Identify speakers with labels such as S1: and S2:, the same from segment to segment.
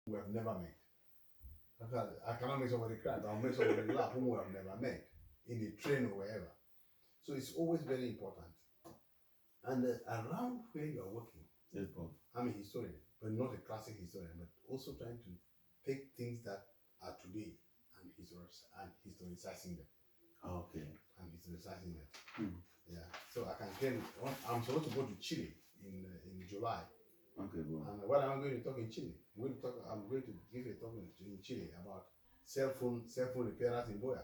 S1: we have never met. I cannot make somebody cry, but I'll make somebody laugh whom we have never met in the train or wherever. So it's always very important. And around where you are working,
S2: Yes, Prof.
S1: I'm a historian, but not a classic historian, but also trying to take things that are today and historicizing them.
S2: Okay.
S1: And historicizing them.
S2: Hmm.
S1: Yeah. So I can tell you, I'm supposed to go to Chile in July.
S2: Okay, bro.
S1: And what am I going to talk in Chile? I'm going to give a talk in Chile about cell phone repairers in Boya.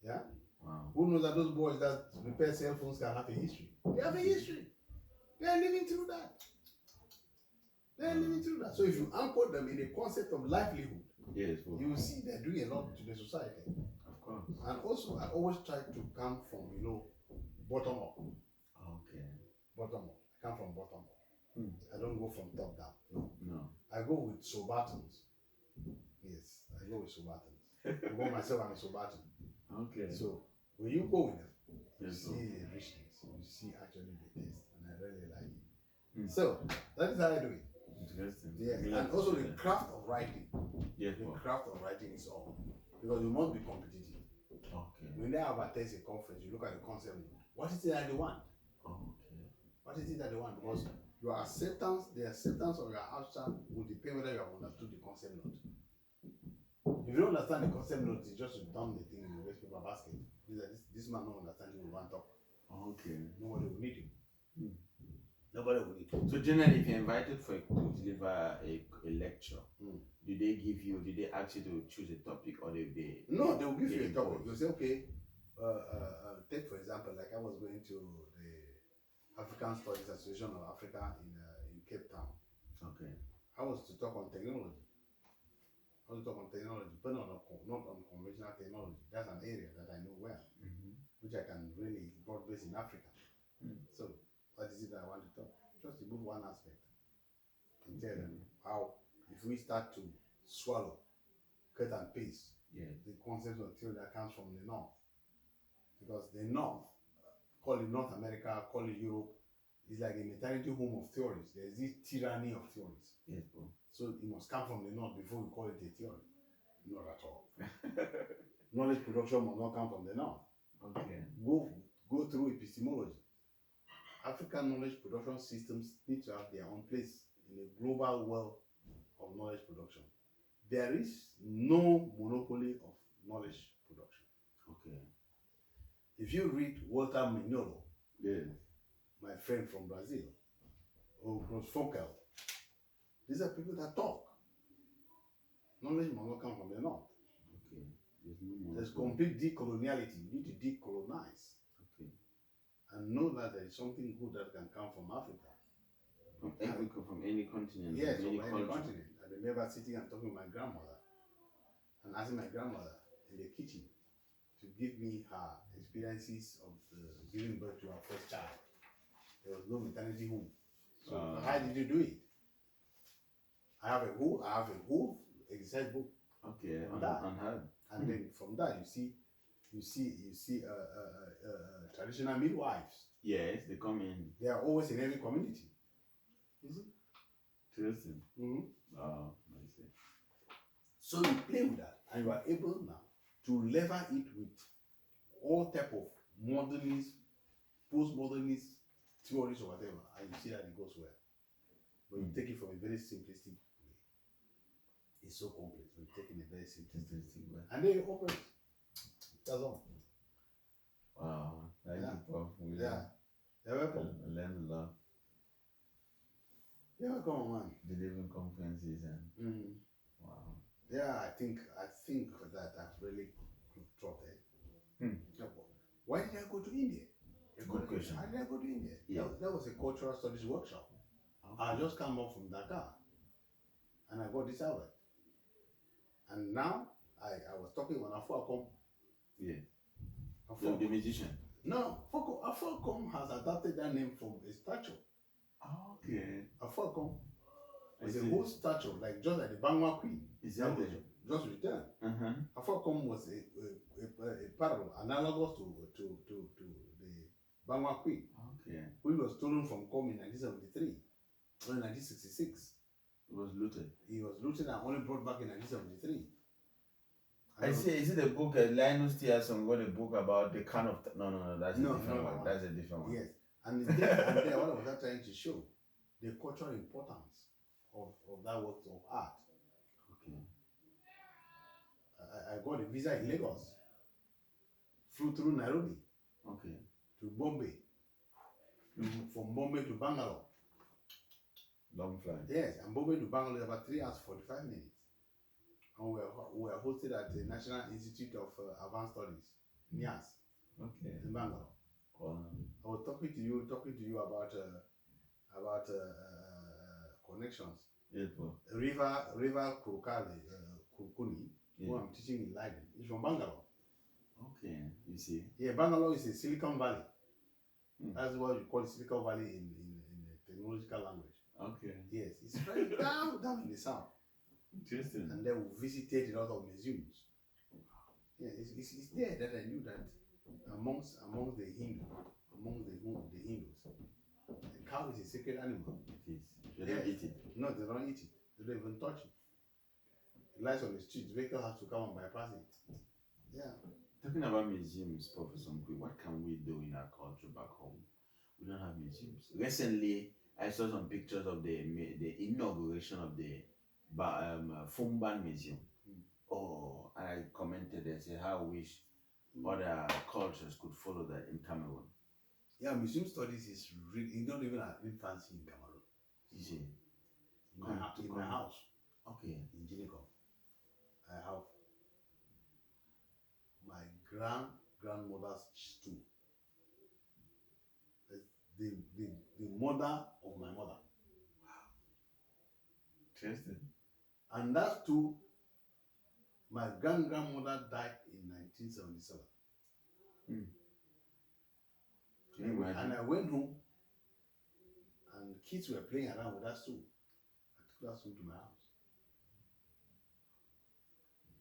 S1: Yeah?
S2: Wow.
S1: Who knows that those boys that repair cell phones can have a history? They have a history. They are living through that. They are living through that. So if you anchor them in the concept of livelihood,
S2: yes,
S1: you will see they're doing a lot to the society.
S2: Of course.
S1: And also, I always try to come from, bottom up.
S2: Okay.
S1: Bottom up. I come from bottom up.
S2: Hmm.
S1: I don't go from top down.
S2: No.
S1: I go with Sobatons. Yes, I go with Sobatons. I go myself, I'm a Sobaton.
S2: Okay.
S1: So when you go with them, you
S2: yes,
S1: see the richness, you see actually the taste, and I really like it.
S2: Hmm.
S1: So that is how I do it.
S2: Interesting.
S1: Yes, and also the craft of writing.
S2: Yes,
S1: the craft of writing is all. Because you must be competitive.
S2: Okay.
S1: When they advertise a conference, you look at the concept. What is it that they want?
S2: Okay.
S1: What is it that they want? Because the acceptance of your answer will depend whether you have understood the concept note. If you don't understand the concept note, it's just to dump the thing in the waste paper basket. This man don't understand it, we want to talk.
S2: Okay.
S1: Nobody will need you.
S2: Hmm.
S1: Nobody will need you.
S2: So generally, if you're invited to deliver a lecture, did they ask you to choose a topic, or
S1: No, they will give you a topic. They'll say, okay, take for example, like I was going to the African Studies Association of Africa in Cape Town.
S2: Okay.
S1: I was to talk on technology. But not on conventional technology. That's an area that I know well, which I can really broad base in Africa. So, what is it that I want to talk? Just remove one aspect and tell them how, if we start to swallow, cut and paste the concept of theory that comes from the North, because the North, call it North America, call it Europe, is like a maternity home of theories. There's this tyranny of theories.
S2: Yes, bro.
S1: So it must come from the North before we call it a theory. Not at all. Knowledge production must not come from the North.
S2: Okay.
S1: Go through epistemology. African knowledge production systems need to have their own place in a global world of knowledge production. There is no monopoly of knowledge production.
S2: Okay.
S1: If you read Walter Mignolo,
S2: my
S1: friend from Brazil, or Prof, these are people that talk. Knowledge must not come from the North.
S2: Okay.
S1: There's complete decoloniality. You need to decolonize.
S2: Okay.
S1: And know that there is something good that can come from Africa.
S2: From any continent.
S1: Yes, from any continent. I remember sitting and talking with my grandmother and asking my grandmother in the kitchen to give me her experiences of giving birth to her first child. There was no maternity home. So how did you do it? I have a whole exercise book.
S2: Okay,
S1: on that. And then from that you see traditional midwives.
S2: Yes, they come in.
S1: They are always in every community. You see?
S2: Interesting.
S1: I
S2: see.
S1: So you play with that, and you are able now to lever it with all type of modernist, postmodernist theories or whatever, and you see that it goes well. But you take it from a very simplistic way. It's so complex, but you take it in a very simplistic way. And then you open it. That's all.
S2: Wow. Thank you, Prof.
S1: Yeah. You're welcome.
S2: I learned a lot.
S1: You're welcome, man.
S2: Delivering conferences and wow.
S1: Yeah, I think that I've really trotted. Why did I go to India?
S2: Good question.
S1: Why did I go to India?
S2: Yeah.
S1: That was a cultural studies workshop. Okay. I just come up from Dakar and I got this award. And now I was talking on Afuakom.
S2: Yeah. The musician.
S1: No, Afuakom has adopted that name from a statue.
S2: Okay.
S1: Afuakom is a whole statue, just like the Gam Nkwi.
S2: Exactly.
S1: Just returned. Afuakom was a parallel, analogous to the Gam Nkwi.
S2: Okay.
S1: Which was stolen from Com in 1973 or 1966.
S2: It was looted.
S1: He was looted and only brought back in 1973.
S2: I say, is it the book Linus Tierson wrote a book about the kind of no, that's a different one. That's a different one.
S1: Yes. And there what I was trying to show the cultural importance of that work of art.
S2: Okay.
S1: I got a visa in Lagos. Flew through Nairobi.
S2: Okay.
S1: To Bombay. From Bombay to Bangalore.
S2: Long flight.
S1: Yes, and Bombay to Bangalore about 3 hours 45 minutes. And we were hosted at the National Institute of Advanced Studies, NIAS. Okay. In Bangalore. Wow. I was talking to you about connections.
S2: Yes,
S1: River Kurkuni, who I'm teaching in Leiden, is from Bangalore.
S2: Okay, you see.
S1: Yeah, Bangalore is a Silicon Valley. That's what you call Silicon Valley in the technological language. Okay. Yes, it's right down in the south. Interesting. And then we visited a lot of museums. Yeah, it's there that I knew that amongst the Hindus, the cow is a sacred animal.
S2: It is. They don't eat it.
S1: No, they don't eat it. They don't even touch it. It lies on the street. The vehicle has to come and bypass it. Yeah.
S2: Talking about museums, Professor Nkwi, what can we do in our culture back home? We don't have museums. Recently, I saw some pictures of the inauguration of the Fumban Museum. Oh, and I commented and said how I wish other cultures could follow that in Cameroon.
S1: Yeah, museum studies is really not even fancy in Cameroon.
S2: You see?
S1: In my house.
S2: Okay.
S1: In Ginicom. I have my grandmother's stool. The mother of my mother.
S2: Wow. Interesting.
S1: And that too, my grandmother died in 1977. And I went home and kids were playing around with that stool. I took that stool to my house.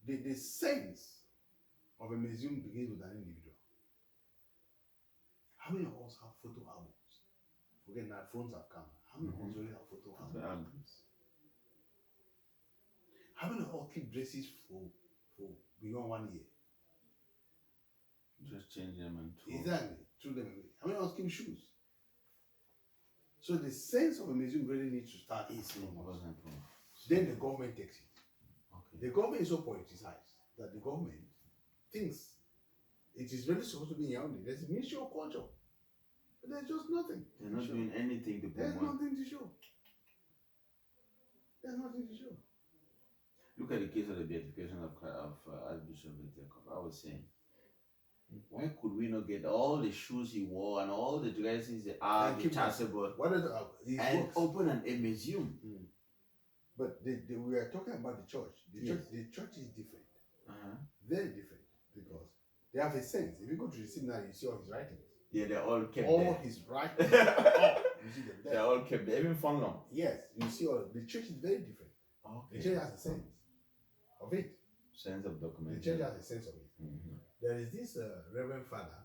S1: The sense of a museum begins with an individual. How many of us have photo albums? Forget that phones have come. How many of us really have photo albums? How many of us keep dresses for beyond 1 year?
S2: Just change them and throw.
S1: Exactly. Throw them away. How many of us keep shoes? So the sense of a museum really needs to start from us. Then the government takes it. Okay. The government is so politicized that the government thinks it is really supposed to be in Yaoundé. There's a Ministry of Culture. But there's just nothing.
S2: They're not doing anything to promote.
S1: There's nothing to show. There's nothing to show.
S2: Look at the case of the beatification of Archbishop Jacob. I was saying, why could we not get all the shoes he wore and all the dresses, the art, the chasuble, and open a museum?
S1: But we are talking about the church. The church is different. Very different, because they have a sense. If you go to the seminary, you see all his writings.
S2: Yeah, they're all kept
S1: all
S2: there.
S1: All his writings. You see them there.
S2: They're all kept there, even fun long.
S1: Yes, you see all. The church is very different. Okay. The church has a sense of it.
S2: Sense of documentation.
S1: The church has a sense of it. There is this Reverend Father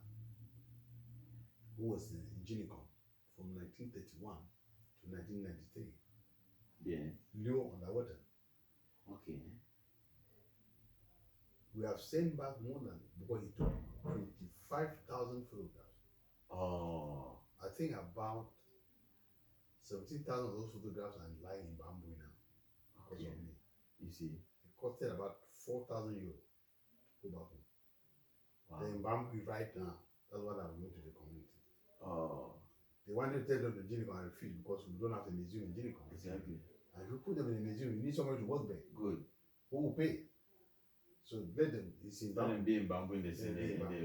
S1: who was in Ginicom from 1931 to 1993.
S2: Yeah.
S1: Leo Underwater.
S2: Okay.
S1: We have sent back more than, because he took 25,000 photographs.
S2: Oh.
S1: I think about 17,000 of those photographs are lying in Bamboo now. Because of me.
S2: You see.
S1: It costed about 4,000 euros to go back home. Wow. Then Bamboo right now, that's what I'm going to the community. Oh. They wanted to take them to Ginicom and refuse because we don't have a museum in Ginicom.
S2: Exactly.
S1: And if you put them in a museum, you need somebody to work there.
S2: Good.
S1: Who will pay? So let them, it's in Bamboo.
S2: Let them be in Bamboo in the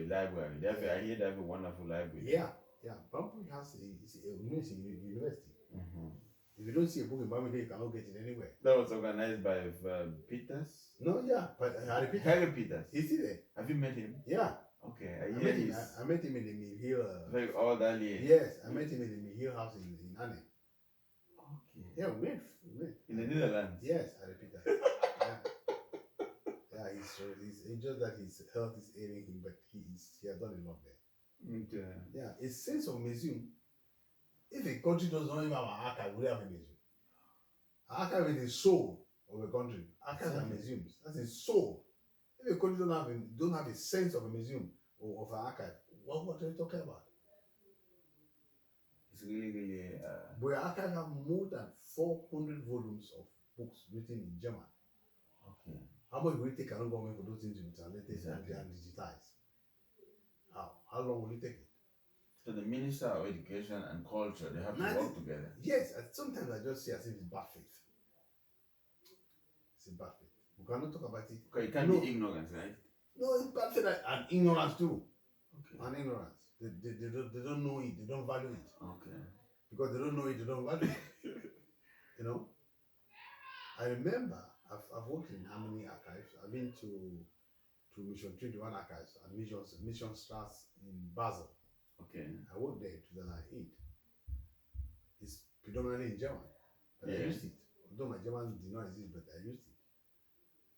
S2: library. I hear they have a wonderful library.
S1: Yeah. Bamboo has it's a university. If you don't see a book in Bamboo, you cannot get it anywhere.
S2: That was organized by Peters?
S1: No, yeah, but
S2: Harry Peters.
S1: Is he there?
S2: Have you met him?
S1: Yeah.
S2: Okay,
S1: I met him in the Mill Hill.
S2: Like all that year?
S1: Yes, I met him in the Mill Hill house in Arnhem.
S2: Okay.
S1: Yeah, we met.
S2: In the Netherlands?
S1: Yes, Harry Peters. It's just that his health is ailing him, but he has done a lot there.
S2: Okay.
S1: Yeah, a sense of museum. If a country does not even have an archive, we have a museum. Archive is the soul of a country. Archives and museums. That's the soul. If a country don't have a sense of a museum or of an archive, what are you talking about?
S2: It's really.
S1: But your archive have more than 400 volumes of books written in German.
S2: Okay.
S1: How much will it take another government for those things to be translated and digitized? How long will it take it?
S2: So the Minister of Education and Culture, they have to work together.
S1: Yes, sometimes I just see as if it's bad faith. It's a bad faith. We cannot talk about it.
S2: Okay, it can't be ignorance, right?
S1: No, it's bad faith and ignorance too.
S2: Okay.
S1: And ignorance. They don't know it, they don't value it.
S2: Okay.
S1: Because they don't know it, they don't value it. You know? I remember I've worked in how many archives? I've been to Mission 21 archives and Mission Strasse in Basel.
S2: Okay.
S1: I worked there in 2008. It's predominantly in German, but I used it. Although my German did not exist, but I used it.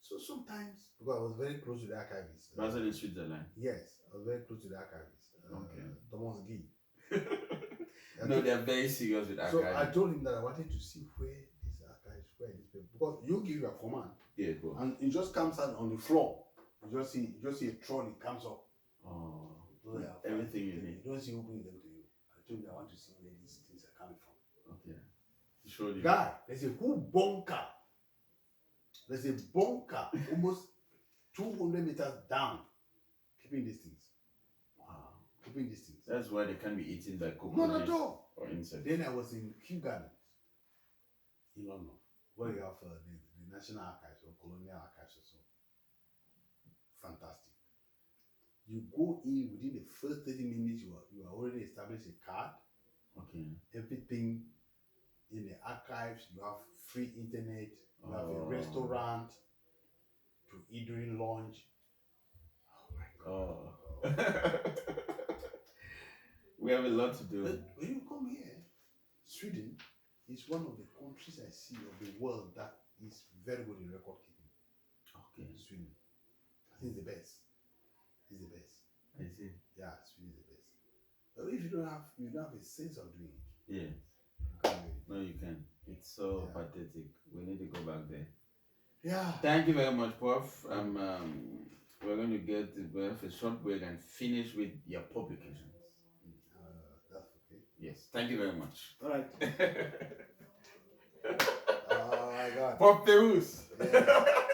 S1: So sometimes, because I was very close to the archivists.
S2: Basel in Switzerland?
S1: Yes, I was very close to the archivists. Thomas Guy.
S2: No, they're very serious with archives.
S1: So I told him that I wanted to see where these archives, because you give your command,
S2: cool.
S1: and it just comes out on the floor. You just see a trolley comes up.
S2: Oh,
S1: so
S2: everything you need.
S1: You don't see who brings them to you. I told him I want to see where these things are coming from.
S2: Okay. He showed you.
S1: Guy, there's a whole bunker. There's a bunker almost 200 meters down, keeping these things.
S2: Wow.
S1: Keeping these things.
S2: That's why they can't be eaten by cockroaches.
S1: Not at all.
S2: Or insects.
S1: Then I was in Kew Gardens in London, where you have the National Archives or Colonial Archives or so. Fantastic. You go in within the first 30 minutes, you are already established a card.
S2: Okay.
S1: Everything in the archives, you have free internet, you have a restaurant to eat during lunch. Oh my God.
S2: We have a lot to do.
S1: But when you come here, Sweden is one of the countries I see of the world that is very good in record keeping.
S2: Okay.
S1: Sweden. I think it's the best. It's the best.
S2: I see.
S1: Yeah, Sweden is the best. But if you don't have a sense of doing it.
S2: Yeah.
S1: You can't do it.
S2: No, you can. It's so pathetic. We need to go back there.
S1: Yeah.
S2: Thank you very much, Prof. We're going to have a short break and finish with your publications.
S1: That's okay.
S2: Yes. Thank you very much.
S1: All right. Oh my God.
S2: Prof. Peruse.
S1: Yeah.